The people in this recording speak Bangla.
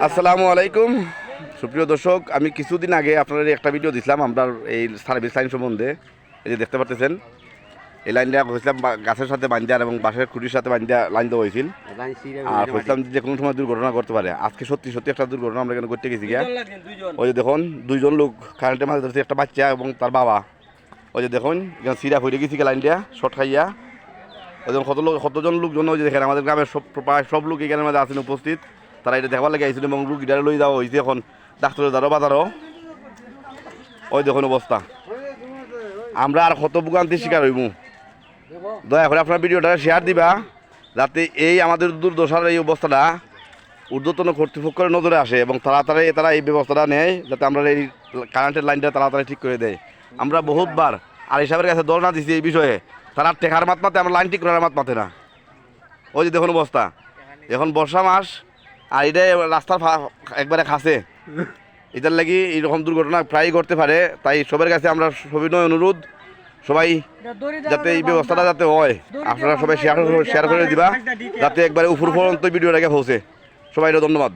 আসসালামু আলাইকুম সুপ্রিয় দর্শক, আমি কিছুদিন আগে আপনাদের একটা ভিডিও দিছিলাম আমরা এই সার্ভিস লাইন সম্বন্ধে। এই যে দেখতে পাচ্ছেন এই লাইন দেওয়া হয়েছিলাম গাছের সাথে বান্ধার এবং বাঁশের খুঁটির সাথে বান্ধা লাইন দেওয়া হয়েছিল। আর হয়েছিলাম যে কোনো সময় দুর্ঘটনা করতে পারে। আজকে সত্যি সত্যি একটা দুর্ঘটনা আমরা এখানে করতে গেছি গিয়া। ওই যে দেখুন দুইজন লোক কারেন্টের মাঝে ধরছে, একটা বাচ্চা এবং তার বাবা। ওই যে দেখুন এখানে সিরা হয়ে গেছি লাইন দেওয়া শর্ট খাইয়া। ওই যেমন কতজন লোকজন ওই যে দেখেন আমাদের গ্রামের প্রায় সব লোক এখানের মধ্যে আছেন উপস্থিত। তারা এটা দেখাবার লাগে আইছিল এবং রুগীটারে লই যাওয়া হয়েছে এখন ডাক্তারের দ্বারা বাজারও। ওই দেখুন অবস্থা, আমরা আর কত ভোগান্তির শিকার হইব। দয়া করে আপনার ভিডিওটা শেয়ার দিবা যাতে এই আমাদের দুর্দশার এই অবস্থাটা ঊর্ধ্বতন কর্তৃপক্ষের নজরে আসে এবং তাড়াতাড়ি তারা এই ব্যবস্থাটা নেয় যাতে আমরা এই কারেন্টের লাইনটা তাড়াতাড়ি ঠিক করে দেয়। আমরা বহুতবার আর হিসাবের কাছে দল না দিচ্ছি এই বিষয়ে, তারা টেকার মাত মাতে আমরা লাইন ঠিক করার মাত মাতে না। ওই যে দেখুন অবস্থা, এখন বর্ষা মাস আর এটাই রাস্তার একবারে খাসে, এটার লাগি এইরকম দুর্ঘটনা প্রায়ই ঘটতে পারে। তাই সবার কাছে আমরা সবিনয় অনুরোধ সবাই যাতে এই ব্যবস্থাটা যাতে হয়, আপনারা সবাই শেয়ার করে দিবা যাতে একবারে উপর পর্যন্ত ভিডিওটাকে পৌঁছে। সবাইকে ধন্যবাদ।